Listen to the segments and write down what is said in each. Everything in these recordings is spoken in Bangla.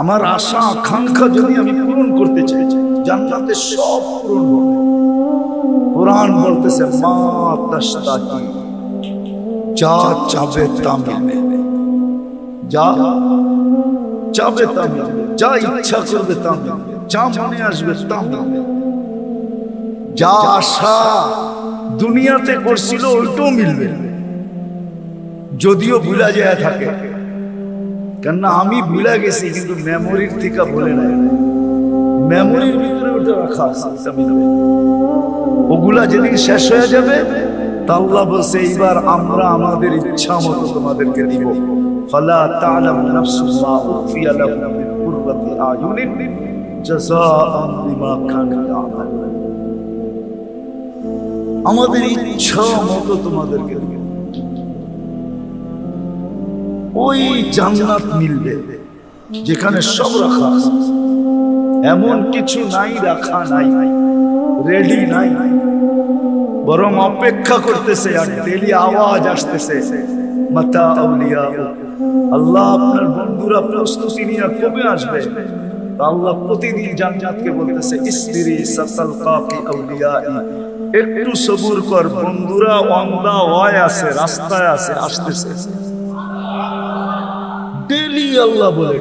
আমার আশা আকাঙ্ক্ষা যদি আমি পূরণ করতে চাই, জান্নাতে সব পূরণ হবে। কোরআন বলতেছে মা তাশতাকি, যা চাবে তা মিলবে, যা চাবে তা মিলবে, যা ইচ্ছা করবে তা মিলবে, যা মনে আসবে তা মিলবে। যা আশা দুনিয়াতে করছিল ওইটাও মিলবে, যদিও ভুলা যায় থাকে। কেননা আমি ভুলে গেছি, কিন্তু মেমোরির থেকে বলে নাই, মেমোরির ভিতরে ওটা রাখা আছে। ওগুলা যেদিন শেষ হয়ে যাবে, তা আল্লাহ বলছে এইবার আমরা আমাদের ইচ্ছা মতো তোমাদেরকে দিব। ফালা তা'লামু নাফসুম মা উখফিয়া লাহুম মিন কুররাতি আয়ুনিন জাযাআন বিমা কানু ইয়া'মালুন। আমাদের ইচ্ছা মতো তোমাদেরকে দিব, ওই জান্নাত মিলবে যেখানে সব রাখা আছে। এমন কিছু নাই রাখা নাই, রেডি নাই, বরং অপেক্ষা করতেছে। আর ডেলি আওয়াজ আসতেছে মাতা আউলিয়া, আল্লাহ আপনার বন্ধুরা প্রস্তুতি নিয়ে কবে আসবে? আল্লাহ প্রতিদিন জান্নাতকে বলতেছে ইসবিরি সাতালকাকি আউলিয়াই, একটু সবুর কর, বন্ধুরা অন দা ওয়ে আছে, রাস্তায় আছে, আসতেছে। ডেলি আল্লাহ বলে,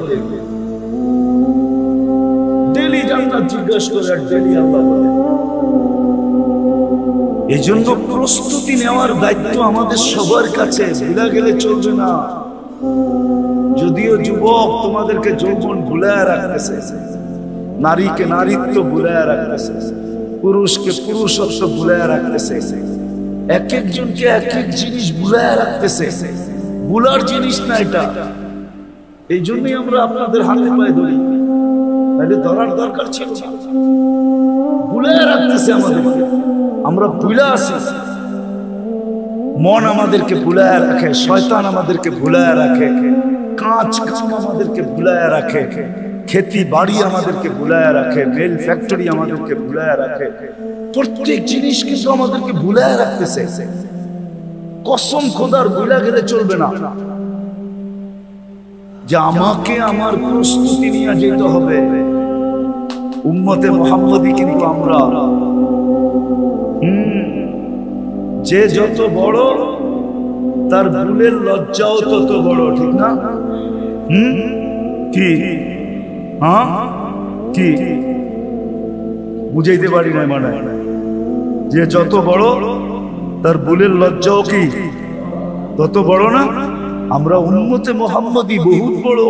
ডেলি জান্নাত জিজ্ঞাসা করে, আর ডেলি আল্লাহ বলে। এই জন্য প্রস্তুতি নেওয়ার দায়িত্ব আমাদের সবার কাছে, ভুলা গেলে চলবে না। যদিও যুবক তোমাদেরকে যৌবন ভুলায় রাখতেছে, নারীকে নারীত্ব ভুলায় রাখতেছে, পুরুষকে পুরুষত্ব ভুলায় রাখতেছে, এক একজনকে এক এক জিনিস ভুলায় রাখতেছে। ভুলার জিনিস না এটা। এই জন্যই আমরা আপনাদের হাতে পায়ে ধরি, তাহলে ধরার দরকার ছিল। ভুলায় রাখতেছে আমাদেরকে, আমরা ভুলা আছি। মন আমাদেরকে ভুলায় রাখে, শয়তান আমাদেরকে ভুলায় রাখে, কাজ কাম আমাদেরকে ভুলায় রাখে, খেতি বাড়ি আমাদেরকে ভুলায় রাখে, মেল ফ্যাক্টরি আমাদেরকে ভুলায় রাখে। প্রত্যেক জিনিস কিন্তু আমাদেরকে ভুলায় রাখতেছে। কসম খোদার ভুলা গেলে চলবে না যে আমাকে আমার প্রস্তুতি নিয়ে যেতে হবে। উম্মতে মুহাম্মদী কিন্তু আমরা, যে যত বড় তার ভুলের লজ্জাও তত বড়, ঠিক না? কি কি বুঝাইতে পারি না, মানে যে যত বড় তার ভুলের লজ্জাও কি তত বড় না? আমরা উম্মতে মুহাম্মদী বহুত বড়,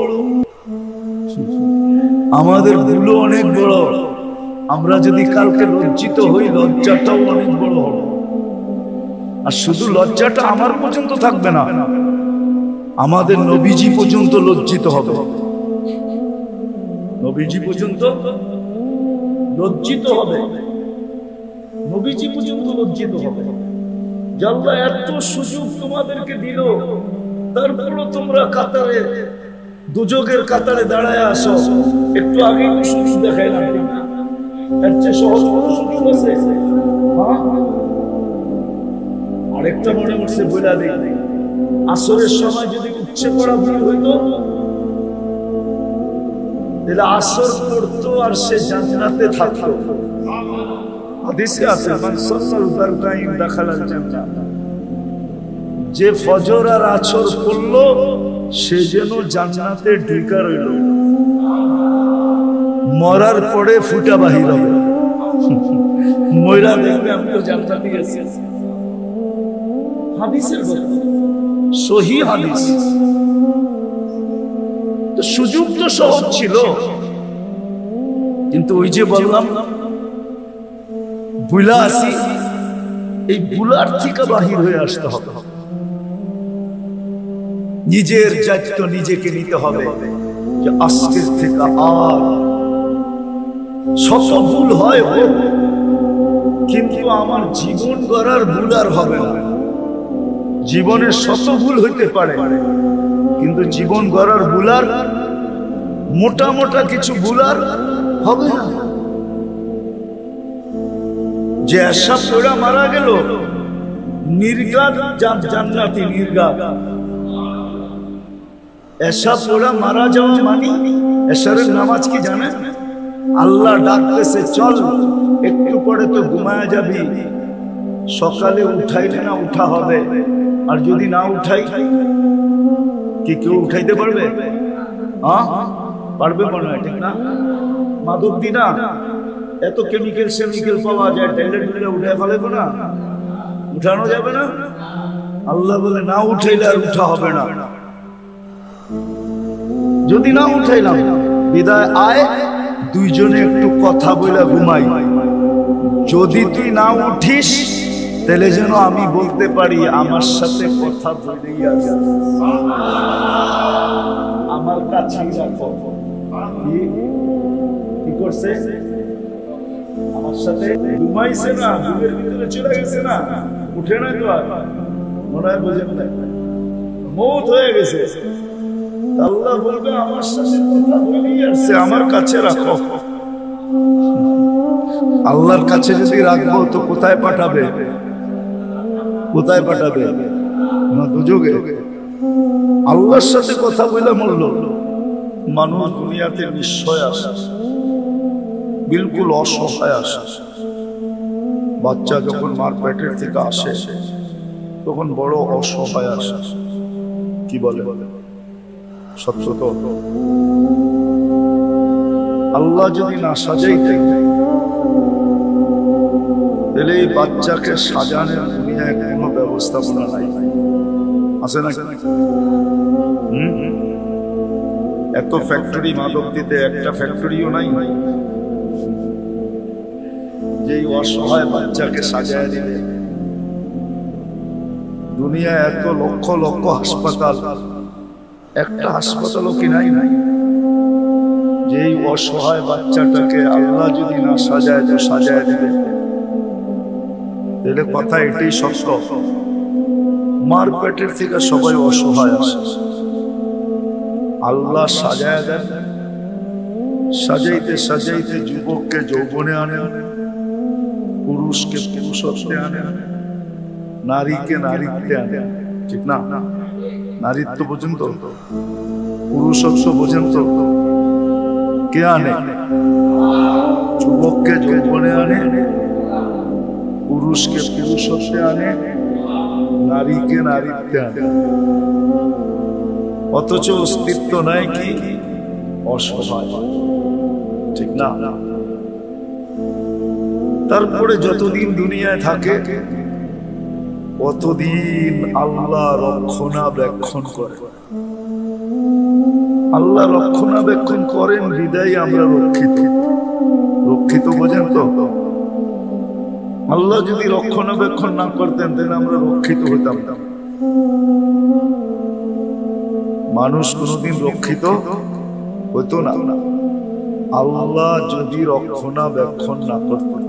আমাদের ভুলও অনেক বড়। আমরা যদি কালকে লজ্জিত হই, লজ্জাটাও অনেক বড় হবে। আর শুধু লজ্জাটা আমার পর্যন্ত থাকবে না, আমাদের নবীজি পর্যন্ত লজ্জিত হবে। নবীজি পর্যন্ত লজ্জিত হবে, নবীজি পর্যন্ত লজ্জিত হবে। আল্লাহ এত সুযোগ তোমাদেরকে দিল, তারপরও তোমরা কাতারে, দুজকের কাতারে দাঁড়ায় আসো। একটু আগে সুযোগ দেখাইলাম, এর চেয়ে সহজ কোনো সুযোগ আছে? আরেকটা মনে করছে বইলা দিই, আসরের সময় যদি উচ্ছে পড়া ভুল হইতো, তাহলে আসর পড়তো আর সে জান্নাতে থাকতো। হাদিসে আছে মান সাল্লাল ফারদাইন দাখালাল জান্নাহ, যে ফজর আর আসর পড়লো সে যেন জান্নাতে ঢুকা রইল। মরার পরে ফুটা বাহির হবে, ময়রা দেখবে আমি তো জান্নাতে গেছি। হাদিসের সহিহ হাদিস। তো সুযোগ তো সহজ ছিল, কিন্তু ওই যে বললাম ভুলা আছি, এই ভুলার থেকে বাহির হয়ে আসতে হবে। নিজের দায়িত্ব নিজেকে নিতে হবে যে আজকের থেকে আর শত ভুল হয় হোক, কিন্তু আমার জীবন গড়ার ভুল আর হবে না। জীবনের শত ভুল হইতে পারে, কিন্তু জীবন গড়ার ভুল আর, মোটা মোটা কিছু ভুল আর হবে না। যে আশা পড়া মারা গেল, নির্ঘাত জান্নাতি, নির্ঘাত। এসা পড়া মারা যাওয়া মানে এশারের নামাজ কি জানেন? আল্লাহ ডাকতেছে চল একটু পরে তো ঘুমায়া যাবি, সকালে উঠাইলে না উঠা হবে, আর যদি না উঠাই কি কেউ উঠাইতে পারবে? পারবে মনে হয়, ঠিক না? মাদক দি না, এত কেমিক্যাল সেমিক্যাল পাওয়া যায়, ট্যাবলেট মিলে উঠে ফেলবো না, উঠানো যাবে না। আল্লাহ বলে না উঠাইলে আর উঠা হবে না। যদি না উঠাইলাম বিদায় আয়, দুইজনে একটু কথা বলে ঘুমাই। যদি তুই না উঠিস তাহলে যেন আমি বলতে পারি আমার সাথে কথা বলেই আছে, আমার কাছেই রাখো। কি করছে? আমার সাথে ঘুমাইছে না, ঘুমের ভিতরে চলে গেছে না, উঠে না তো আর মনে হয় বোঝেন না, মৌত হয়ে গেছে। আল্লাহ বলবে আমার সাথে কথা বলেই আসছে, আমার কাছে রাখো। আল্লাহর কাছে যদি রাখবো তো কোথায় পাঠাবে? কোথায় পাঠাবে? না দুজকে। আল্লাহর সাথে কথা বলে মরল। মানুষ দুনিয়াতে নিশ্চয় আসে, বিলকুল অসহায় আসে। বাচ্চা যখন মার পেটের থেকে আসে তখন বড় অসহায় আসে। কি বলে? সত্য তো। আল্লাহ যদি না সাজাইতেন তাহলে এই বাচ্চাকে সাজানোর দুনিয়ায় কোনো ব্যবস্থাপনা নাই, আছে না? এত ফ্যাক্টরি মাদক দিতে একটা ফ্যাক্টরিও নাই যে অসহায় বাচ্চাকে সাজায় দিবে। দুনিয়ায় এত লক্ষ লক্ষ হাসপাতাল, একটা হাসপাতালও কি নাই যে অসহায় বাচ্চাটাকে আল্লাহ যদি না সাজায় তো সাজায় দিবে। তাহলে কথা এটাই সত্য, মার পেটের থেকে সবাই অসহায় আসে, আল্লাহ সাজায় দেন। সাজাইতে সাজাইতে যুবককে যৌবনে আনেন, পুরুষকে পুরুষত্বে আনেন, নারীকে নারীত্বে আনেন, ঠিক না? নারীত্ব বোঝেন তো, পুরুষত্ব বোঝেন তো? কে আনে? যুবককে যৌবনে আনে, পুরুষকে পুরুষত্বে আনে, নারীকে নারীত্বে আনে। অথচ অস্তিত্ব নাই কি? অসহায়, ঠিক না? তারপরে যতদিন দুনিয়ায় থাকে অতদিন আল্লাহ রক্ষণাবেক্ষণ করে। আল্লাহ রক্ষণাবেক্ষণ করেন বিদায় আমরা রক্ষিত। রক্ষিত বোঝেন তো? আল্লাহ যদি রক্ষণাবেক্ষণ না করতেন তাহলে আমরা রক্ষিত হইতাম না। মানুষ কোনদিন রক্ষিত হতো না আল্লাহ যদি রক্ষণাবেক্ষণ না করতেন।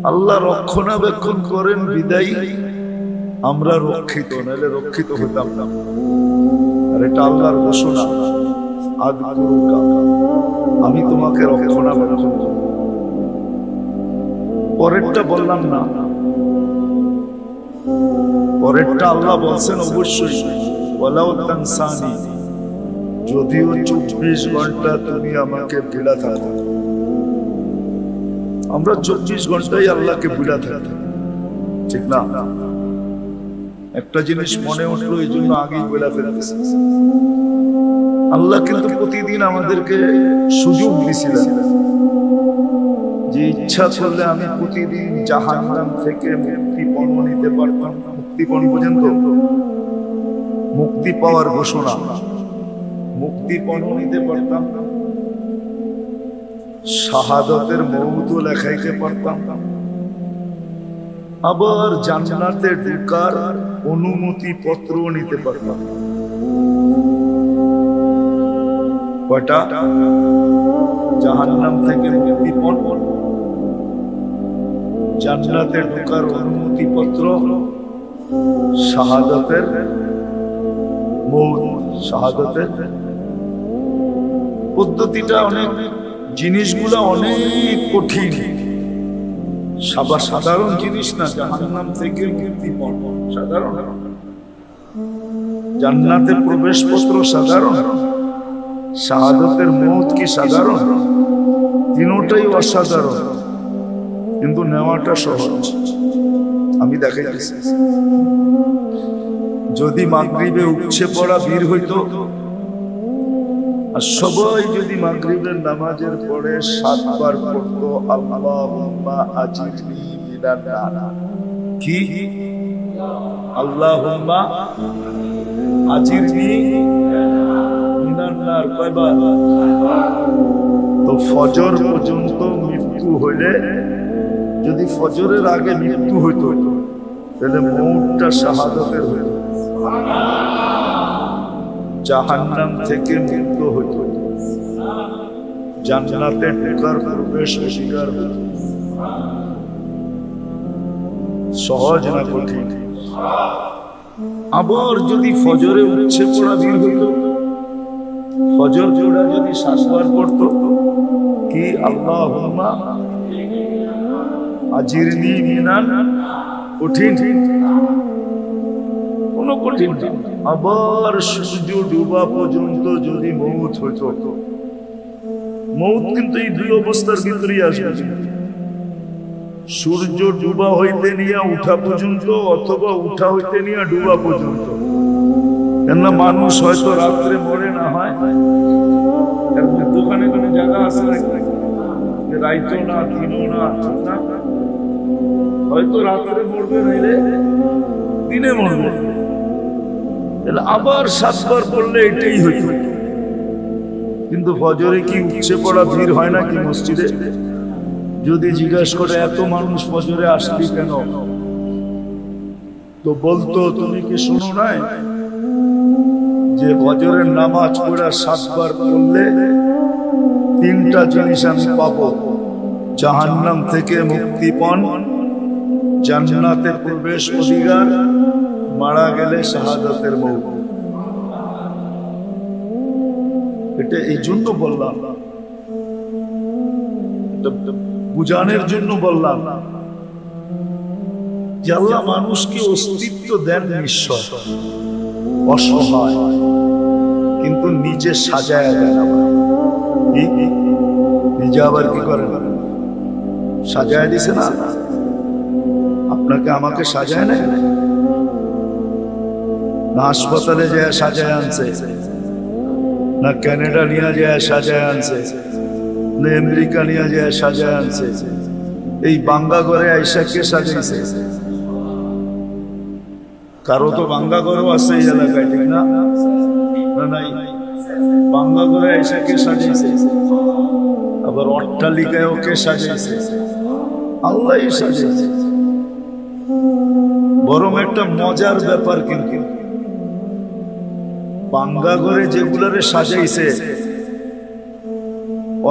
আল্লাহ রক্ষণাবেক্ষণ করেন বিদায়ী আমরা রক্ষিত, নাহলে রক্ষিত হইতাম না। আর এটা আল্লাহর ঘোষণা, আযকুরুকা, আমি তোমাকে রক্ষণাবেক্ষণ করব। পরেরটা বললাম না, পরেরটা আল্লাহ বলছেন অবশ্যই ওয়ালাউ তানসানি, যদিও 24 ঘন্টা তুমি আমাকে ভুলে থাকো। আমরা 24 ঘন্টাই আল্লাহকে ভুলে থাকি, ঠিক না? একটা জিনিস মনে উঠলো এই জন্য আগেই বলে ফেলতেছি, আল্লাহ কিন্তু প্রতিদিন আমাদেরকে সুযোগ দিয়েছিলেন যে ইচ্ছা করলে আমি প্রতিদিন জাহান্নাম থেকে মুক্তিপণ নিতে পারতাম। মুক্তিপণ পর্যন্ত মুক্তি পাওয়ার ঘোষণা, মুক্তিপণ নিতে পারতাম, শাহাদাতের মওত লেখাইতে পারতাম, আবার জান্নাতে ঢোকার অনুমতি পত্র নিতে পারতাম। কয়টা? জাহান্নাম থেকে মুক্তিপণ, জান্নাতে ঢোকার অনুমতি পত্র, শাহাদাতের মওত। শাহাদাতের পদ্ধতিটা অনেক, জিনিসগুলো অনেক কঠিন, সাধারণ জিনিস না। জাহান্নাম থেকে মুক্তিপণ সাধারণ, জান্নাতে প্রবেশপত্র সাধারণ, শাহাদাতের মওত কি সাধারণ? তিনটাই অসাধারণ, কিন্তু নেওয়াটা সহজ। আমি দেখাইতেছি, যদি মাগরিবে উপচে পড়া ভিড় হইতো আর সবাই যদি মাগরিবের নামাজের পরে 7 বার পড়তো আল্লাহুম্মা আজিরনি মিনান নার, কি আল্লাহুম্মা আজিরনি মিনান নার কয়বার? তো ফজর পর্যন্ত মৃত্যু হইলে, যদি ফজরের আগে মৃত্যু হইতো তাহলে মওতটা শাহাদাতের হইত, জাহান্নাম থেকে মুক্ত হইত, জান্নাতে ঢোকার প্রবেশ অধিকার হইত। সহজ না কঠিন? আবার যদি ফজরে উঠছে পড়া ভিড় হইত, ফজর জোড়া যদি 7 বার পড়তো, কি আল্লাহুম্মা আজিরনি মিনান, কঠিন? কোন কঠিন না। আবার সূর্য ডুবা পর্যন্ত যদি মওত হইতো, মওত কিন্তু এই দুই অবস্থার ভিতরেই আসবে, সূর্য ডুবা হইতে নিয়ে উঠা পর্যন্ত, অথবা উঠা হইতে নিয়ে ডুবা পর্যন্ত। কেননা মানুষ হয়তো রাত্রে মরে না হয়, দোকানে কোনো জায়গা আছে রাইতো না, দিনও না, হয়তো রাত্রে মরবে, নাইলে দিনে মরবে। আবার 7 বার পড়লে এটাই হইত। কিন্তু ফজরে কি উঠছে পড়া ভিড় হয় না কি মসজিদে? যদি জিজ্ঞাসা করে এত মানুষ ফজরে আসলি কেন, তো বলতো তুমি কি শুনো নাই যে ফজরের নামাজ পড়া 7 বার পড়লে 3টা জিনিস আমি পাবো, জাহান্নাম থেকে মুক্তিপণ, জান্নাতে প্রবেশ অধিকার, মারা গেলে শাহাদাতের মওত। এটা এই জন্য বললাম, বুঝানোর জন্য বললাম যে আল্লাহ মানুষকে অস্তিত্ব দেন নিশ্চয়, অসহায়, কিন্তু নিজে সাজায় দেন। আবার নিজে আবার কি করেন? সাজায় দিছে না? আপনাকে আমাকে সাজায় নেয় না? হাসপাতালে যায় সাজায় আনছে না? কানাডা নিয়ে যায় সাজায় আনছে না? আমেরিকা নিয়ে যায় সাজায় আনছে? এই বাঙ্গা ঘরে আইসা কে সাজাইছে? কারো তো বাঙ্গা ঘরও আছে এই এলাকায়, ঠিক না? নাই? বাঙ্গা ঘরে আইসা কে সাজাইছে? আবার অট্টালিকায়ও কে সাজাইছে? আল্লাহই সাজাইছে। বরং একটা মজার ব্যাপার, কিন্তু বাঙ্গা ঘরে যেগুলারে সাজাইছে,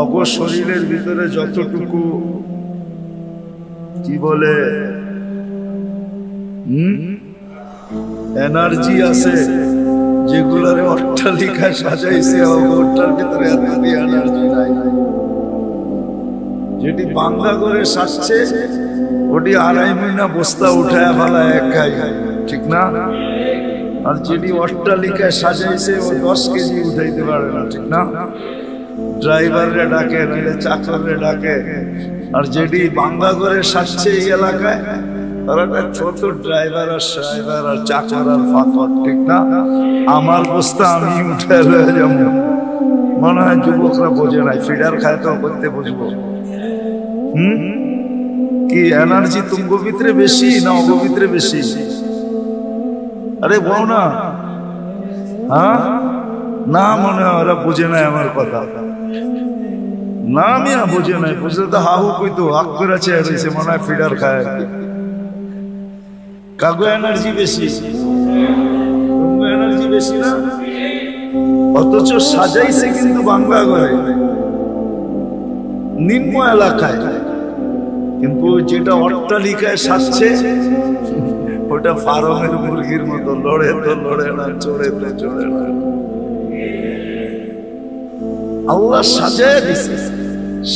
অগ শরীরের ভিতরে যতটুকু কি বলে এনার্জি আছে, যেগুলারে অট্টালিকায় সাজাইছে, অগটার ভিতরে এত এনার্জি নাই। যেটি বাঙ্গা ঘরে সাজছে ওটি 2.5 মহিনা বস্তা উঠায় ফেলা একাই, ঠিক না? আর যেটি অট্টালিকায় সাজাইছে ও 10 কেজি উঠাইতে পারে না, ঠিক না? ড্রাইভাররে ডাকে, নাহলে চাকররে ডাকে। আর যেটি বাঙ্গা ঘরে সাজছে এই এলাকায়, তারা ছোট ড্রাইভার আর ড্রাইভার আর চাকর আর ফাঁকর, ঠিক না? আমার বস্তা আমি উঠে লয়ে যাবো। মনে হয় যুবকরা বোঝে নাই, ফিডার খায় তো করতে বুঝবো। কি এনার্জি তুমগো ভিতরে বেশি না অগো ভিতরে বেশি? আরে বল না। হ্যাঁ না, মনে হয় ওরা বুঝে নাই আমার কথা। না মিয়া বুঝে নাই, বুঝলে তো হাহু কইতো, হাক করে চেয়ে রয়েছে, মনে হয় ফিডার খায়। কাগো এনার্জি বেশি, তুমগো এনার্জি বেশি না? অথচ সাজাইছে কিন্তু বাংলা ঘরে, নিম্ন এলাকায়। কিন্তু যেটা অট্টালিকায় সাজছে ওটা ফার্মের মুরগির মতো, লড়ে তো লড়ে না, চড়ে তো চড়ে না। আল্লাহ সাজায় দিছে,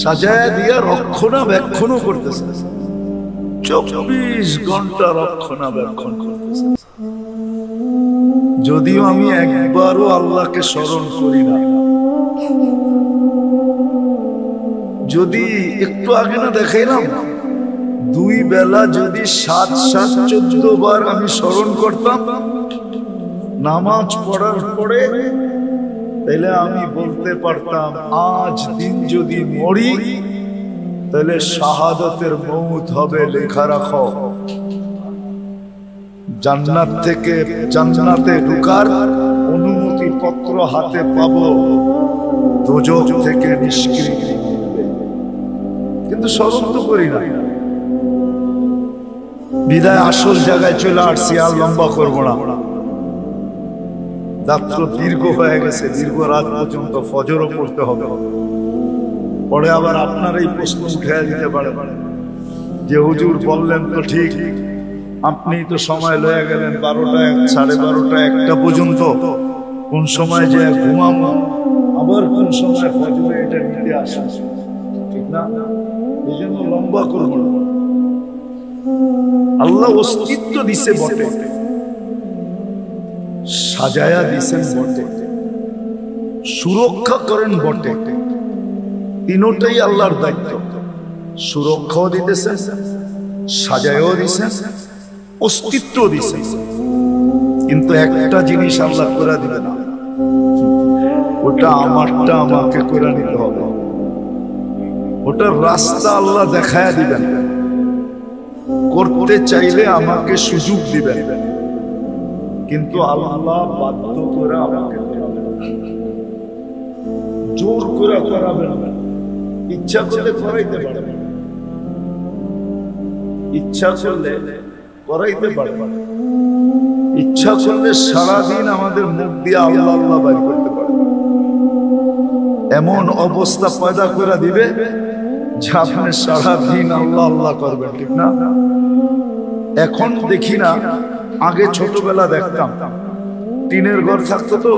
সাজায় দিয়া রক্ষণাবেক্ষণও করতেছে, 24 ঘন্টা রক্ষণাবেক্ষণ করতেছে। যদিও আমি একবারও আল্লাহকে স্মরণ করি না, যদি একটু আগে না দেখাইলাম, 2 বেলা যদি 7-7-14 বার আমি স্মরণ করতাম নামাজ পড়ার পরে, তাহলে আমি বলতে পারতাম আজ দিন যদি মরি তাহলে শাহাদাতের মউত হবে, লেখা রাখো। জান্নাত থেকে জান্নাতে ঢোকার অনুমতি পত্র হাতে পাবো, দোজখ থেকে নিষ্কৃতি। কিন্তু স্মরণ তো করি না, বিদায় আসল জায়গায় চলে আসছি। আর লম্বা করবো না, রাত্র দীর্ঘ হয়ে গেছে, দীর্ঘ রাত পর্যন্ত ফজরও পড়তে হবে। পরে আবার আপনার এই প্রশ্ন উঠে দিতে পারে যে হুজুর বললেন তো ঠিক, আপনি তো সময় লয়ে গেলেন 12টা 12:30 1টা পর্যন্ত, কোন সময় যে ঘুমাবো, আবার কোন সময় ফজরে এটা নিতে আসা, ঠিক না? এই জন্য লম্বা করবো না। আল্লাহ অস্তিত্ব দিছে বটে, সাজায়া দিছেন বটে, সুরক্ষা করেন বটে, তিনটাই আল্লাহর দায়িত্ব। সুরক্ষাও দিতেছেন, সাজায়ও দিছেন, অস্তিত্ব দিছেন। কিন্তু একটা জিনিস আল্লাহ করে দিবে না, ওটা আমারটা আমাকে করে নিতে হবে। ওটার রাস্তা আল্লাহ দেখায়া দিবেন, করতে চাইলে আমাকে সুযোগ দিবেন, কিন্তু আল্লাহ বাধ্য করে আমাকে জোর করে করাবেন না। ইচ্ছা করলে করাইতে পারবেন, ইচ্ছা করলে করাইতে পারবেন, ইচ্ছা করলে সারাদিন আমাদের মুখ দিয়ে আল্লাহ আল্লাহ বাইর করতে পারবেন। এমন অবস্থা পয়দা করে দিবে যে আপনি সারাদিন আল্লাহ আল্লাহ করবেন, ঠিক না? এখন দেখি না, আগে ছোটবেলা দেখতাম টিনের ঘর থাকতো, তো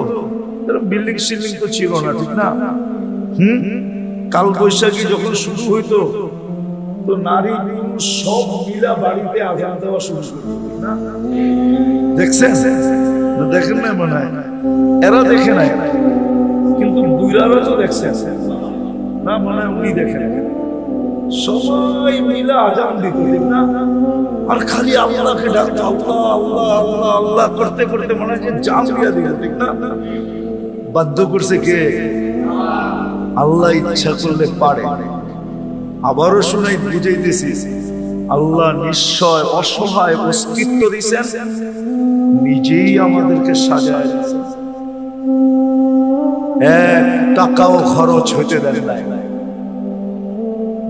বিল্ডিং সিল্ডিং তো ছিল না, ঠিক না? কাল বৈশাখী যখন শুরু হইতো তো নারী পুরুষ সব মিলা বাড়িতে আজান দেওয়া শুরু করতো, ঠিক না? দেখছেন? দেখেন না মনে হয়? এরা দেখে নাই, কিন্তু বুড়ারা তো দেখছেন না, মনে হয় উনি দেখেন। সবাই মিলা আজান দিত, ঠিক না? আর খালি আল্লাহকে ডাকতো, আল্লাহ আল্লাহ আল্লাহ আল্লাহ করতে করতে মনে হয় জাম দিয়া দিল, ঠিক না? বাধ্য করছে কে? আল্লাহ ইচ্ছা করলে পারে। আবারও শুনাই বুঝাইতেছি, আল্লাহ নিশ্চয় অসহায় অস্তিত্ব দিয়েছেন, নিজেই আমাদেরকে সাজায় দিয়েছেন, 1 টাকাও খরচ হইতে দেন নাই।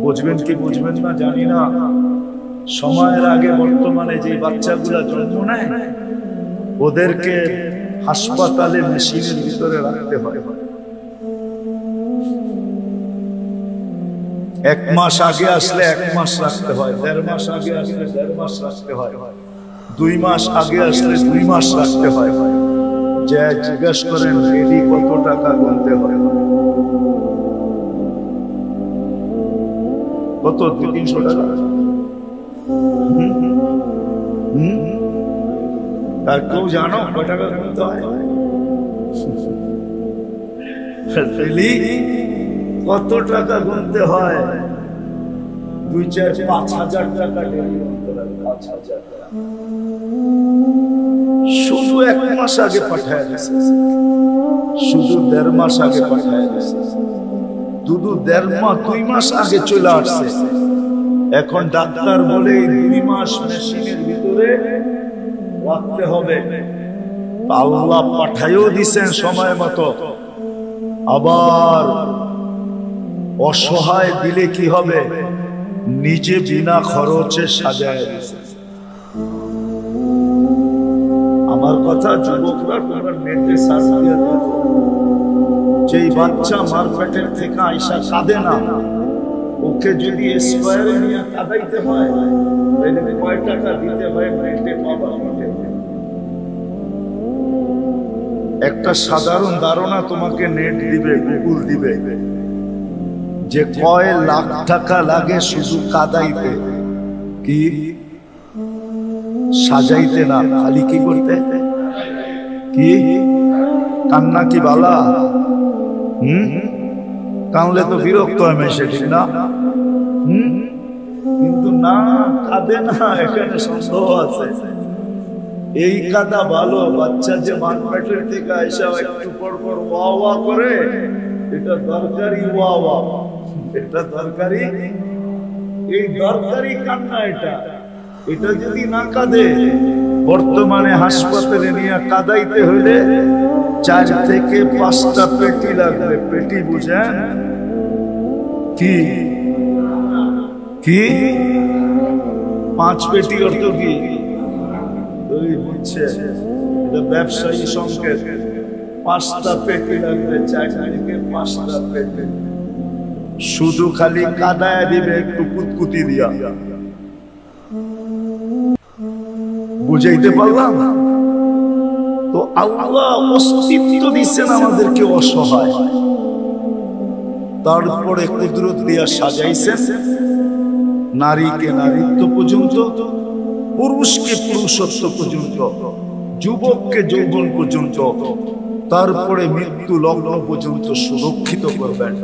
বুঝবেন কি বুঝবেন না জানি না। সময়ের আগে বর্তমানে যে বাচ্চাগুলা জন্ম নেয়, ওদেরকে হাসপাতালে মেশিনের ভিতরে রাখতে হয়। 1 মাস আগে আসলে 1 মাস রাখতে হয়, 1.5 মাস আগে আসলে 1.5 মাস রাখতে হয়, 2 মাস আগে আসলে 2 মাস রাখতে হয়। যে জিজ্ঞাসা করেন এডি কত টাকা গুনতে হয়? কত? 200-300 টাকা। আর কেউ জানো কত টাকা গুনতে হয়? কত টাকা গুনতে হয়? 2-4-5,000 টাকা ডেলি গুনতে হয়। 5,000 টাকা শুধু 1 মাস আগে পাঠায় দিছে, শুধু 1.5 মাস আগে পাঠায় দিছে, শুধু 2 মাস আগে চলে আসছে। এখন ডাক্তার বলে 2 মাস মেশিনের ভিতরে রাখতে হবে। আল্লাহ পাঠায়ও দিছেন সময় মতো, আবার অসহায় দিলে কি হবে? নিজে বিনা খরচে সাজায় দিছে। আমার কথা যুবকরা তোমরা নেটে সার্চ দিয়ে দেখো, যেই বাচ্চা মার্কেটের থেকে আইসা কাঁদে না, ওকে যদি স্কয়ারে নিয়ে কাঁদাইতে হয় তাহলে কয় টাকা দিতে হয় নেটে পাবা। একটা সাধারণ ধারণা তোমাকে নেট দিবে, গুগল দিবে, যে কয় লাখ টাকা লাগে শুধু কাঁদাইতে, কি সাজাইতে না, খালি কি করতে, কি কান্না কি বালা? কানলে তো বিরক্ত হয় মেশে, ঠিক না? কিন্তু না, কাঁদে না, এখানে সন্দেহ আছে। এই কাদা ভালো, বাচ্চা যে মানপেটের থেকে আইসা একটু পর পর ওয়া ওয়া করে, এটা দরকারি ওয়া ওয়া, এটা দরকারি, এই দরকারি কান্না। এটা এটা যদি না কাঁদে, বর্তমানে হাসপাতালে নিয়ে কাঁদাইতে হইলে 4 থেকে 5টা পেটি লাগবে। পেটি বুঝেন কি? কি 5 পেটি অর্থ কি? বুঝছে, এটা ব্যবসায়ী সংকেত। 5টা পেটি লাগবে, 4 থেকে 5টা পেটি। শুধু খালি কাদায় দিবে একটু কুতকুতি দিয়া। বুঝাইতে পারলাম? তো আল্লাহ অস্তিত্ব দিচ্ছেন আমাদেরকে অসহায়, তারপরে কুদরত দিয়া সাজাইছেন নারীকে নারীত্ব পর্যন্ত, পুরুষকে পুরুষত্ব পর্যন্ত, যুবককে যৌবন পর্যন্ত, তারপরে মৃত্যু লগ্ন পর্যন্ত সুরক্ষিত করবেন।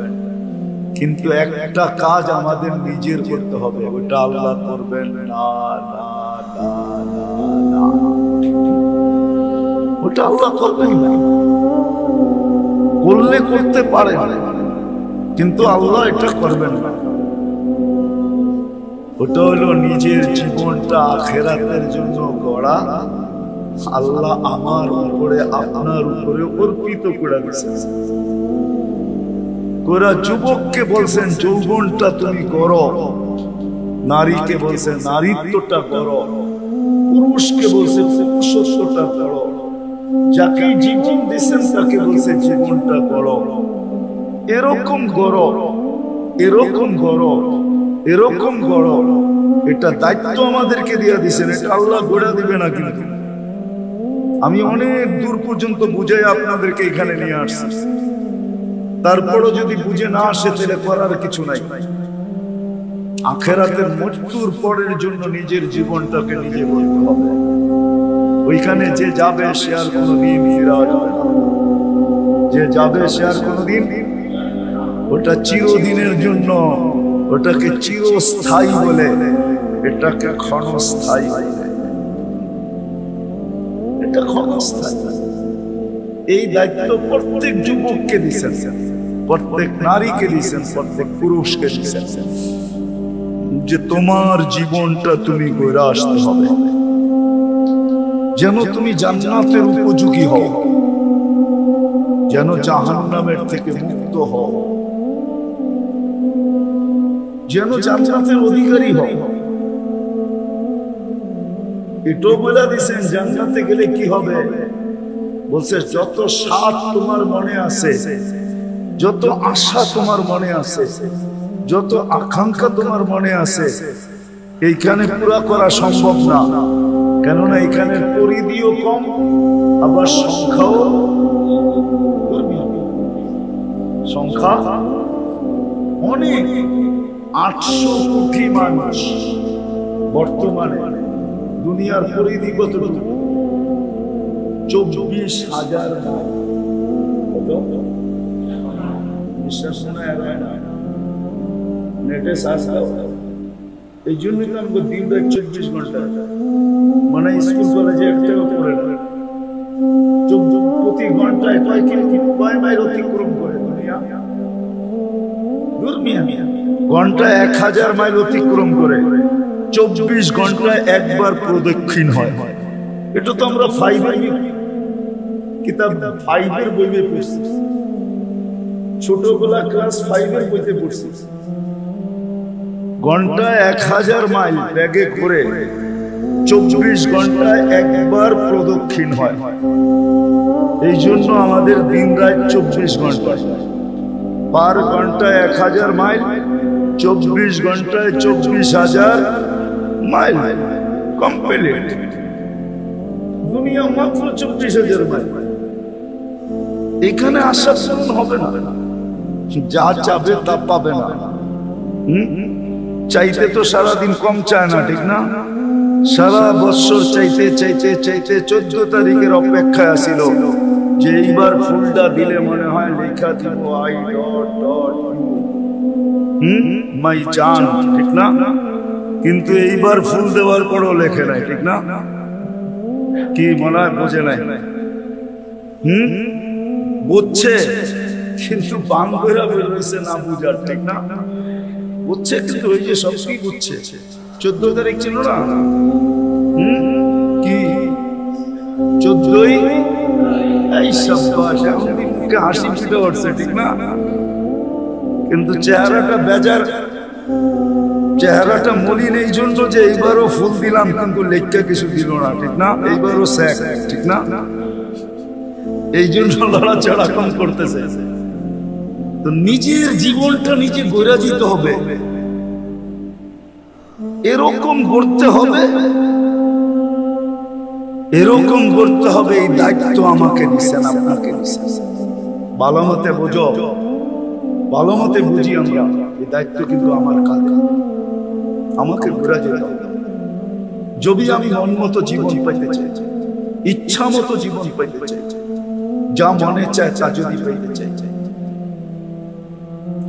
কিন্তু একটা কাজ আমাদের নিজের করতে হবে, ওটা আল্লাহ করবেন না। ওটা আল্লাহ করবেন না। করলে করতে পারে, কিন্তু আল্লাহ এটা করবেন না। ওটা হলো নিজের জীবনটা আখিরাতের জন্য গড়া। আল্লাহ আমার উপরে আপনার উপরে অর্পিত করে দিয়েছেন। কোরা যুবককে বলছেন যৌবনটা তুমি করো, নারীকে বলছেন নারীত্বটা করো, পুরুষকে বলছেন পুরুষত্বটা করো, যাকে জীবন দিয়েছেন তাকে বলছে জীবনটা করো। এরকম করো, এরকম করো, এরকম করো। এটা দায়িত্ব আমাদেরকে দিয়ে দিয়েছেন, এটা আল্লাহ গড়া দিবে না। কিন্তু আমি অনেক দূর পর্যন্ত বুঝাই আপনাদেরকে এখানে নিয়ে আসছি, তারপরও যদি বুঝে না আসে তাহলে করার কিছু নাই। আখিরাতের মৃত্যুর পরের জন্য নিজের জীবনটাকে নিজে বলতে হবে। ওইখানে যে যাবে সে আর কোনোদিন ফিরে আসবে না। যে যাবে সে আর কোনোদিন, ওটা চিরদিনের জন্য, ওটাকে চিরস্থায়ী বলে, এটাকে ক্ষণস্থায়ী বলে। এটা ক্ষণস্থায়ী। এই দায়িত্ব প্রত্যেক যুবককে দিয়েছেন, প্রত্যেক নারীকে দিয়েছেন, প্রত্যেক পুরুষকে দিয়েছেন, যে তোমার জীবনটা তুমি গড়ে আসতে হবে, যেন তুমি জান্নাতের উপযোগী হও, যেন জাহান্নামের থেকে মুক্ত হও, যেন জান্নাতের অধিকারী হও। এটাও বলে দিয়েছেন জান্নাতে গেলে কি হবে। বলছে যত স্বাদ তোমার মনে আছে, যত আশা তোমার মনে আছে, যত আকাঙ্ক্ষা তোমার মনে আছে, এইখানে পুরা করা সম্ভব না। কেননা এখানে পরিধিও কম, আবার সংখ্যাও সংখ্যা অনেক। 800 কোটি মানুষ বর্তমানে। দুনিয়ার পরিধি কতটুকু? 24,000 বিশ্বাস নেটে সার্চ দাও। এই জন্যই তো আমাকে দিন রাত 24 ঘন্টা, মানে স্কুল কলেজে একটাও পড়ে না। প্রতি ঘন্টায় কয় মাইল অতিক্রম করে দুনিয়া? ঘন্টায় 1000 মাইল অতিক্রম করে, 24 ঘন্টায় একবার প্রদক্ষিণ হয়। এটা তো আমরা 5 কিতাব 5 বইয়ে পড়ছি, ছোটবেলা ক্লাস 5 বইতে পড়ছি। ঘন্টায় 1000 মাইল ব্যাগে করে 24 ঘন্টায় একবার প্রদক্ষিণ হয়। এই জন্য আমাদের দিন রাত 24 ঘন্টা। পার ঘন্টায় 1000 মাইল, 24 ঘন্টায় 24,000 মাইল কমপ্লিট। দুনিয়া মাত্র 24,000 মাইল। এখানে আশা পূরণ হবে না, যা চাবে তা পাবে না। চাইতে তো সারাদিন কম চায় না, ঠিক না? সারা বছর চাইতে চাইতে চাইতে 14 তারিখের অপেক্ষায় আসিল যে এইবার ফুলটা দিলে মনে হয় লিখা দিব আই ডট ডট মাই জান, ঠিক না? কিন্তু এইবার ফুল দেওয়ার পরও লেখে নাই, ঠিক না? কি মনে হয় বোঝে নাই? বুঝছে কিন্তু বাংলা বেরোইছে না বুঝার, ঠিক না? বুঝছে কিন্তু ওই যে সব কি বুঝছে। 14 তারিখ ছিল না? কি 14ই? এই সাব্বাস, এখন মুখে হাসি ফুটে উঠছে, ঠিক না? কিন্তু চেহারাটা বেজার, চেহারাটা মলিন এই জন্য যে এইবারও ফুল দিলাম কিন্তু লেখা কিছু দিল না, ঠিক না? এইবারও স্যাক, ঠিক না? এই জন্য লড়াচড়া কম করতেছে। তো নিজের জীবনটা নিজে গড়ে দিতে হবে, এরকম করতে হবে, এরকম করতে হবে। এই দায়িত্ব আমাকে দিচ্ছেন, আপনাকে দিচ্ছেন। ভালো মতে বোঝো, ভালো মতে বুঝি আমরা, এই দায়িত্ব কিন্তু আমার কাঁধে, আমাকে ঘুরে যেতে হবে। যদি আমি মন মতো জীবন পাইতে চাই, ইচ্ছা মতো জীবন পাইতে চাই, যা মনে চায় তা যদি পাইতে চাই,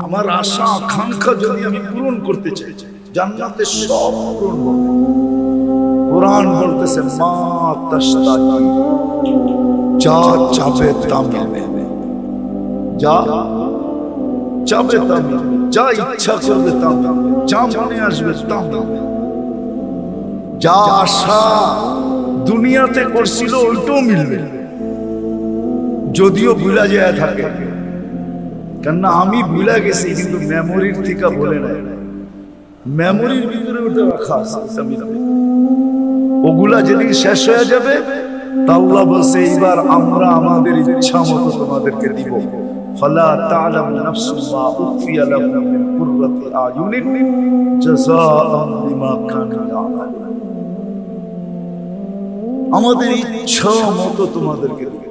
আমার আশা আকাঙ্ক্ষা যদি আমি পূরণ করতে চাই, জান্নাতে সব পূরণ হবে। কোরআন বলতেছে মা তাশতাকি, যা চাবে তা মিলবে, যা চাবে তা মিলবে, যা ইচ্ছা করবে তা মিলবে, যা মনে আসবে তা মিলবে। যা আশা দুনিয়াতে করছিল ওইটাও মিলবে, যদিও ভুলা যায় থাকে। কেননা আমি ভুলা গেছি কিন্তু মেমোরির থেকে বলে নাই, মেমোরির ভিতরে ওটা রাখা আছে, ওগুলা যেদিন শেষ হয়ে যাবে আল্লাহ বলছে এইবার আমরা আমাদের ইচ্ছা মতো তোমাদেরকে দিব। ফালা তা'লামু নাফসুম মা উখফিয়া লাহুম মিন কুররাতি আয়ুনিন জাযাআন বিমা কানু ইয়ামালুন। আমাদের ইচ্ছা মতো তোমাদেরকে দিব,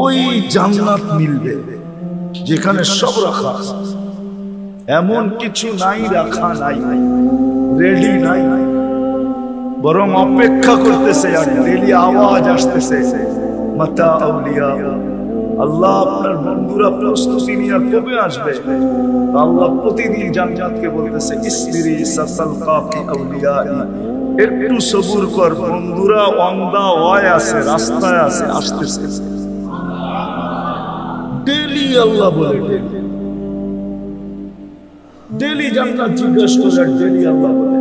ওই জান্নাত মিলবে যেখানে সব রাখা আছে, এমন কিছু নাই রাখা নাই, রেডি নাই, বরং অপেক্ষা করতেছে। আর ডেলি আওয়াজ আসতেছে মাতা আউলিয়া, আল্লাহ আপনার বন্ধুরা প্রস্তুতি নিয়ে কবে আসবে? আল্লাহ প্রতিদিন জান্নাতকে বলতেছে ইসবিরি সাতালকাকি আউলিয়াই, একটু সবুর কর, বন্ধুরা ওয়ান্দা ওয়ায় আছে, রাস্তায় আছে, আসতেছে। ডেলি আল্লাহ বলে, ডেলি জান্নাত জিজ্ঞাসা করে, ডেলি আল্লাহ বলে।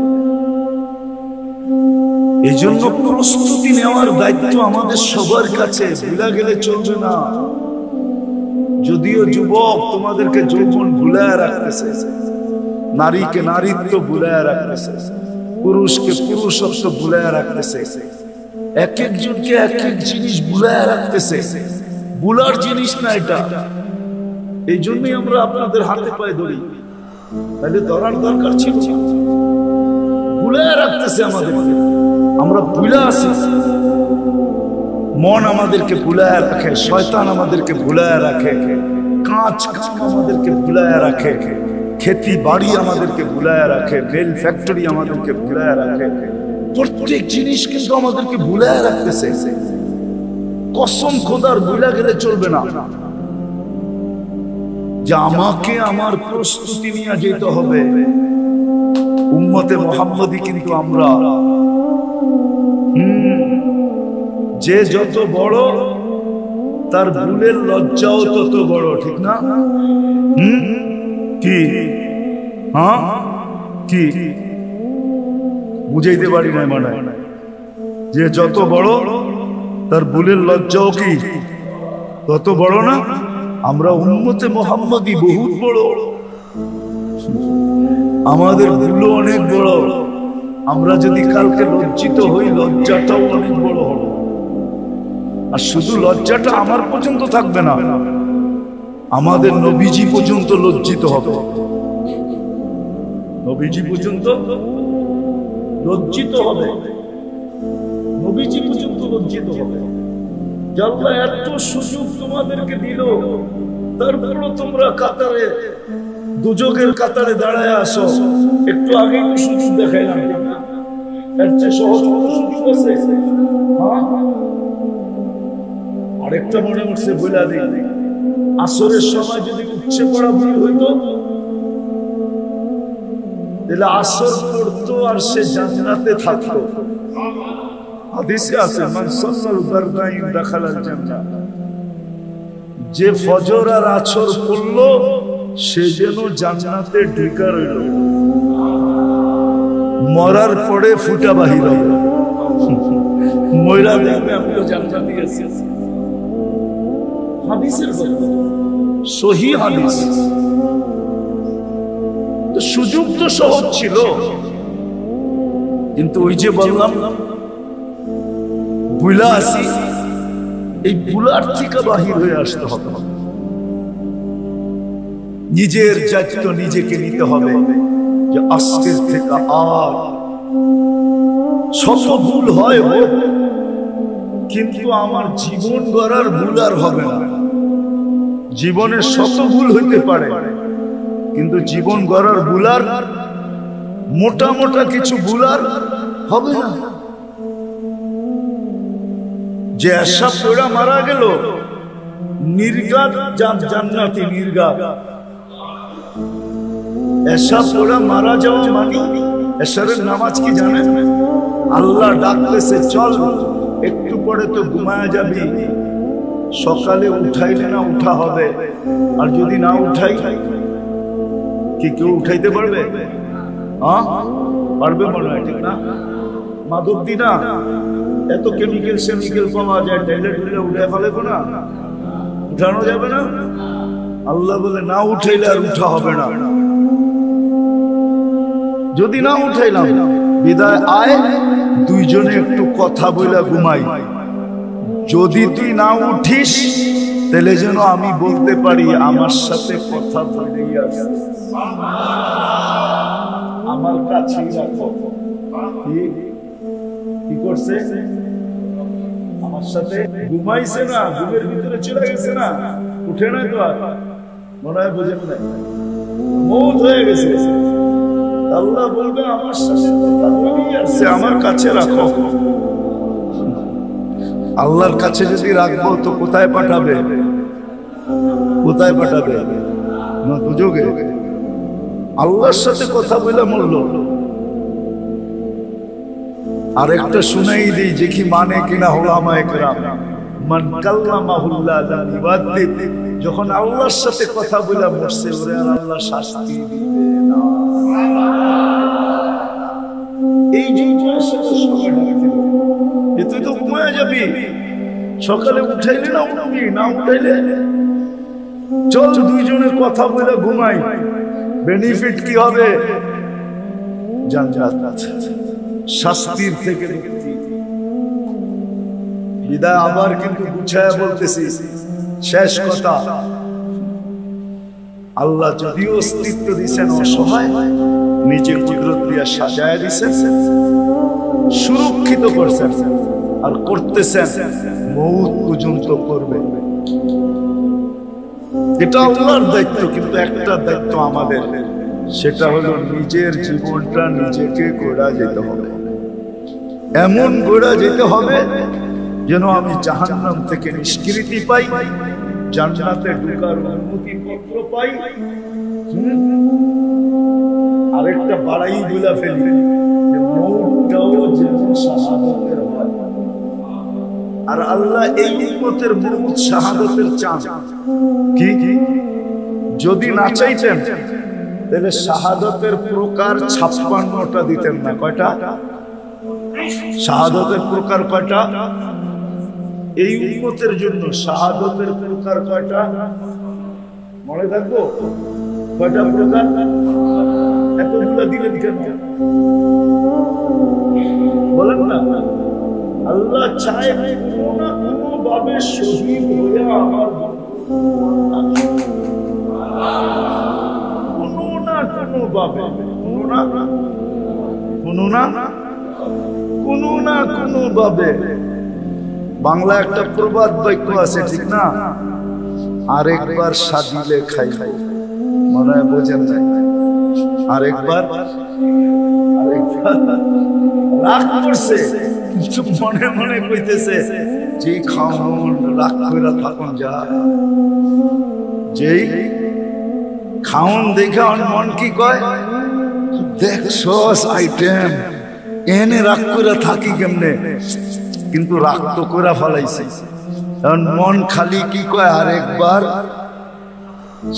এই জন্য প্রস্তুতি নেওয়ার দায়িত্ব আমাদের সবার কাছে, ভুলা গেলে চলবে না। যদিও যুবক তোমাদেরকে যৌবন ভুলায় রাখতেছে, নারীকে নারীত্ব ভুলায় রাখতেছে, পুরুষকে পুরুষত্ব ভুলায় রাখতেছে, এক একজনকে এক এক জিনিস ভুলায় রাখতেছে। ভুলার জিনিস না এটা, এই জন্যই আমরা আপনাদের হাতে পায়ে ধরি, তাহলে ধরার দরকার ছিল। ভুলায় রাখতেছে আমাদেরকে, আমরা ভুলে আসি, মন আমাদেরকে ভুলায় রাখে, শয়তান আমাদেরকে ভুলায় রাখে, কাজ কাম আমাদেরকে ভুলায় রাখে, খেতি বাড়ি আমাদেরকে ভুলায় রাখে, রেল ফ্যাক্টরি আমাদেরকে ভুলায় রাখে, প্রত্যেক জিনিস কিন্তু আমাদেরকে ভুলায় রাখতেছে। কসম খোদার ভুলা গেলে চলবে না যে আমাকে আমার প্রস্তুতি নিয়ে যেতে হবে। উম্মতে মুহাম্মদী কিন্তু আমরা, যে যত বড় তার ভুলের লজ্জাও তত বড়, ঠিক না? কি হ্যাঁ কি বুঝাইতে পারি না, মানে যে যত বড় তার ভুলের লজ্জাও কি তত বড় না? আমরা উম্মতে মুহাম্মদী বহুত বড়, আমাদের ভুলও অনেক বড়। আমরা যদি কালকে লজ্জিত হই, লজ্জাটাও অনেক বড় হবে। আর শুধু লজ্জাটা আমার পর্যন্ত থাকবে না, আমাদের নবীজি পর্যন্ত লজ্জিত হবে, নবীজি পর্যন্ত লজ্জিত হবে, নবীজি পর্যন্ত লজ্জিত হবে। আল্লাহ এত সুযোগ তোমাদেরকে দিল, তারপরও তোমরা কাতারে, দুজকের কাতারে দাঁড়ায় আসো। একটু আগে সুযোগ দেখাইলাম, এর চেয়ে সহজ কোনো সুযোগ আছে? আর আরেকটা মনে করছে বইলা দিই, আসরের সময় যদি উচ্ছে পড়া ভুল হইতো তাহলে আসর পড়তো আর সে জান্নাতে থাকতো। হাদিসে আছে মান সাল্লাল বারদাইন দাখালাল জান্নাহ, যে ফজর আর আসর পড়লো সে যেন জান্নাতে ঢুকা রইল, মরার পরে ফুটা বাহির হইল। ময়রা দেখবে আমিও জান্নাতে আছি। হাদিসের কথা, সহিহ হাদিস। তো সুযোগ তো সহজ ছিল, কিন্তু ওই যে বললাম বুলা আসি, এই বুলার থেকে বাহির হয়ে আসতে হবে। নিজের দায়িত্ব নিজেকে নিতে হবে যে আজকের থেকে আর শত ভুল হয় হোক, কিন্তু আমার জীবন গড়ার ভুল আর হবে না। জীবনে শত ভুল হইতে পারে, কিন্তু জীবন গড়ার ভুল আর মোটা মোটা কিছু ভুল আর হবে না। যে আশা পড়া মারা গেল নির্ঘাত জান্নাতি, নির্ঘাত এসা পড়া মারা যাওয়া মানে এশারের নামাজ কি জানেন? আল্লাহ ডাকতেছে চল একটু পরে তো ঘুমায় যাবি, সকালে উঠাইলে না উঠা হবে, আর যদি না উঠাই কি কেউ উঠাইতে পারবে? পারবে মনে হয়, ঠিক না? মাদক দি না, এত কেমিক্যাল সেমিক্যাল পাওয়া যায়, টয়লেট উঠে ফেলে না, উঠানো যাবে না। আল্লাহ বলে না উঠাইলে আর উঠা হবে না। যদি না উঠাইলাম বিদায় আয়, দুইজনে একটু কথা বলে ঘুমাই। যদি তুই না উঠিস তাহলে যেন আমি বলতে পারি আমার সাথে কথা বলেই আছে, আমার কাছেই রাখো। কি করছে? আমার সাথে ঘুমাইছে না, ঘুমের ভিতরে চলে গেছে না, উঠে নাই তো আর, মনে হয় বুঝেন না, মৌত হয়ে গেছে। আল্লাহ বলবে আমার সাথে কথা বলেই আছে, আমার কাছে রাখো। আল্লাহর কাছে যদি রাখবো তো কোথায় পাঠাবে? কোথায় পাঠাবে? না দুজকে। আল্লাহর সাথে কথা বলে মরল। আর একটা শুনাই দিই যে কি মানে কিনা উলামায়ে কেরাম, মান কাল্লামাহুল্লাহ লাম ইবাদ্দিদ, যখন আল্লাহর সাথে কথা বলে মরছে ওরে আর আল্লাহ শাস্তি দিবে না। এই জিনিসটার সাথে সময় দিতে হবে। তুই তো ঘুমায় যাবি, সকালে উঠাইলে না উঠবি, না উঠাইলে চল দুইজনের কথা বলে ঘুমাই। বেনিফিট কি হবে? জান্নাত, শাস্তির থেকে মুক্তি। বিদায় আবার কিন্তু গুছায়া বলতেছি, শেষ কথা, আল্লাহ যদিও অস্তিত্ব দিচ্ছেন অসহায়, নিজের কুদরত দিয়া সাজায় দিচ্ছেন, সুরক্ষিত করছেন, আর করতেছেন মৌত পর্যন্ত করবে। এটা আল্লাহর দায়িত্ব, কিন্তু একটা দায়িত্ব আমাদের, সেটা হলো নিজের জীবনটা নিজেকে গড়া যেতে হবে। এমন গড়া যেতে হবে যেন আমি জাহান্নাম থেকে নিষ্কৃতি পাই, জান্নাতে ঢোকার অনুমতি পত্র পাই। আরেকটা বাড়াই বলে ফেলি, মৌতটাও যেন শাহাদাতের হয়। আর আল্লাহ এই উম্মতের মৌত শাহাদাতের চান। কি যদি না চাইতেন তাহলে শাহাদাতের প্রকার 56টা দিতেন না। কয়টা শাহাদাতের প্রকার? কয়টা? এই উম্মতের জন্য শাহাদাতের প্রকার কয়টা মনে থাকবো? কয়টা প্রকার? এতগুলো দিলে কেন বলেন না? আল্লাহ চায় কোনো না কোনো ভাবে শহীদ হয়ে আমার কোনো না কোনো ভাবে, কোনো না কোনো ভাবে। বাংলা একটা প্রবাদ বাক্য আছে, ঠিক না? আরেকবার সাজিলে খাইব, মনে হয় বোঝেন নাই? আরেকবার রাগ করছে, কিন্তু মনে মনে কইতেছে যে খাওন রাগ করে থাকুন যায়, যেই খাওন দেখে মন কি কয়, দেখছস আইটেম এনে রাগ করে থাকি কেমনে, কিন্তু রাগ তো করে ফেলাইছে। কারণ মন খালি কি কয়, আরেকবার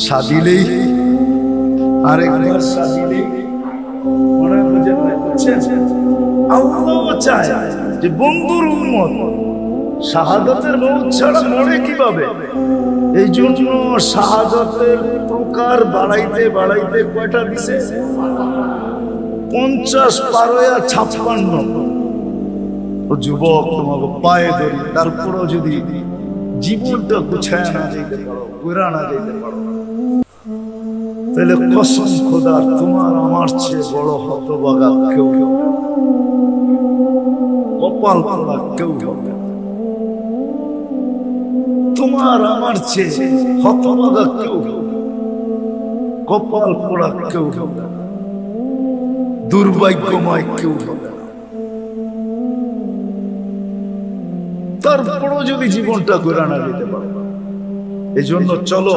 সাদিলেই, আরেকবার সাদিলেই মনে বুঝেন না, বুঝছেন? আল্লাহ চায় যে বন্ধুর উম্মত শাহাদাতের মৌত ছাড়া মরে কিভাবে। এই জন্য শাহাদাতের প্রকার বাড়াইতে বাড়াইতে কয়টা দিছে, 50 পারোয়া 56। ও যুবক, তোমাকে পায়ে ধরি, তারপরও যদি জীবনটা গুছায় না যেতে পারো, ঘুরা না যেতে পারো, তাহলে কসম খোদার তোমার আমার চেয়ে বড় হতভাগা কেউ হবে, কপাল পোড়া কেউ হবে। তোমার আমার চেয়ে হতভাগা কেউ হবে, কপাল পোড়া কেউ হবে, দুর্ভাগ্যময় কেউ হবে। তারপরও যদি জীবনটা ঘুরা না যেতে পারো, এই জন্য চলো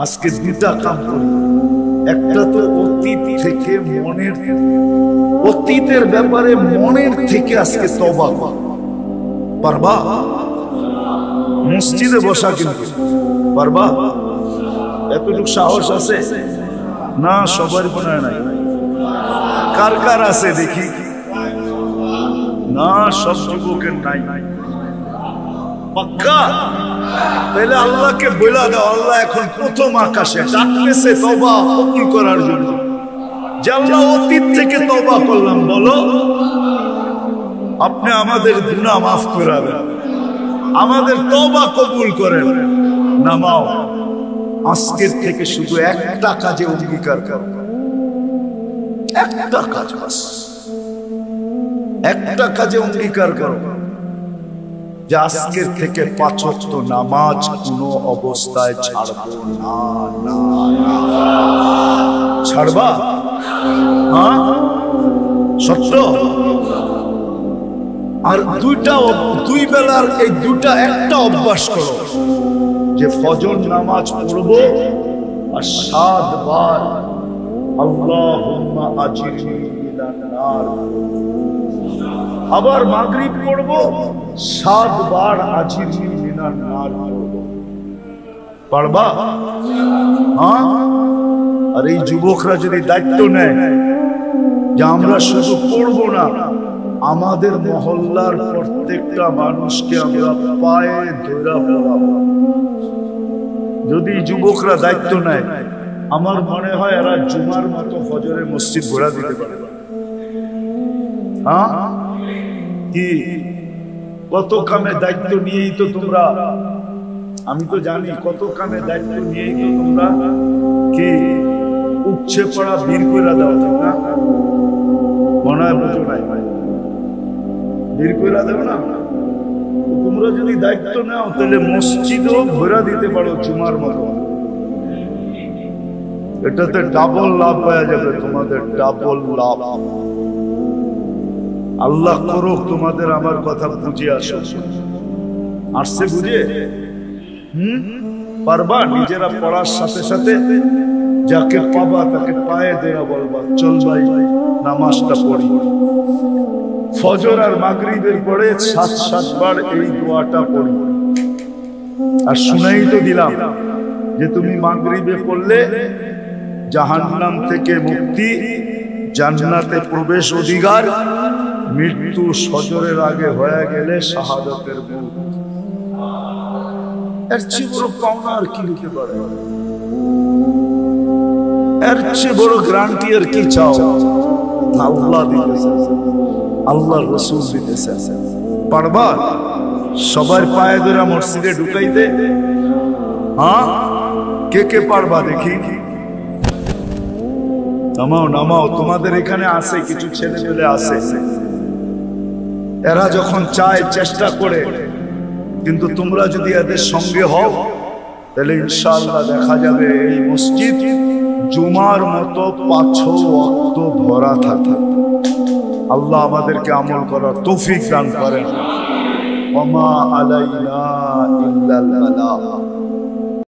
আজকে দুটা কাম করি। একটা তো অতীত থেকে মনের, অতীতের ব্যাপারে মনের থেকে আজকে তওবা পারবা? মসজিদে বসা কিন্তু পারবা? এতটুকু সাহস আছে না? সবার মনে নাই? কার কার আছে দেখি? না, সব যুবকের নাই। পাক্কা? তাহলে আল্লাহকে বলে দাও, আল্লাহ এখন প্রথম আকাশে ডাকতেছে তওবা কবুল করার জন্য। যে আল্লাহ অতীত থেকে তওবা করলাম, বলো আপনি আমাদের গুনাহ মাফ করাবেন, আমাদের তওবা কবুল করেন। নামাও, আজকের থেকে শুধু একটা কাজে অঙ্গীকার করো, একটা কাজ, বাস একটা কাজে অঙ্গীকার করো যে আজকের থেকে 5 ওয়াক্ত নামাজ কোনো অবস্থায় ছাড়বো না। ছাড়বা? হ্যাঁ, সত্য? আর দুই বেলার এই দুটা একটা অভ্যাস করো যে ফজর নামাজ পড়বো আর 7 বার আল্লাহুম্মা আজিরনি মিনান নার, আবার মাগরিব পড়বো 7 বার আজিরনি মিনান নার পড়বো। পারবা? হ্যাঁ। আর এই যুবকরা যদি দায়িত্ব নেয় যে আমরা শুধু পড়বো না, আমাদের মহল্লার প্রত্যেকটা মানুষকে আমরা পায়ে ধরে পড়াবো, যদি যুবকরা দায়িত্ব নেয়, আমার মনে হয় এরা জুমার মতো ফজরে মসজিদ ঘোরা দিতে পারে। হ্যাঁ, কি কত কামে দায়িত্ব নিয়েই তো তোমরা, আমি তো জানি কত কামে দায়িত্ব নিয়েই তো তোমরা কি উচ্ছে পড়া বীর করে দাও, ঠিক না? মনে হয় বুঝো নাই, বীর করে দেও না? তোমরা যদি দায়িত্ব নাও তাহলে মসজিদও ঘোরা দিতে পারো জুমার মতো। এটাতে ডাবল লাভ হয়ে যাবে তোমাদের, ডাবল লাভ। আল্লাহ করুক তোমাদের আমার কথা বুঝে আসো, আসছে বুঝে? পারবা? নিজেরা পড়ার সাথে সাথে যাকে পাবা তাকে পায়ে দেয়া বলবা, চল ভাই নামাজটা পড়ি। ফজর আর মাগরিবের পরে 7 বার এই দোয়াটা পড়ি। আর শুনাই তো দিলাম যে তুমি মাগরিবে পড়লে জাহান্নাম থেকে মুক্তি, জান্নাতে প্রবেশ অধিকার, মৃত্যু সজরের আগে হয়ে গেলে শাহাদাতের মুখ। এর চেয়ে বড় পাওনা আর কি হতে পারে? এর চেয়ে বড় গ্যারান্টি আর কি চাও? আল্লাহ দিতেছে, আল্লাহ রাসূল দিতেছে। পারবা সবার পায়ে ধরে মসজিদে ঢুকাইতে? হ্যাঁ, কে কে পারবা দেখি? নামাও নামাও, তোমাদের এখানে আছে কিছু ছেলে পেলে আছে, এরা যখন চায় চেষ্টা করে, কিন্তু তোমরা যদি এদের সঙ্গে হও তাহলে ইনশাআল্লাহ দেখা যাবে এই মসজিদ জুমার মতো 5 ওয়াক্ত ভরা থাকে। আল্লাহ আমাদেরকে আমল করার তৌফিক দান করেন। ওয়া মা আলাইনা ইল্লাল বালাগ।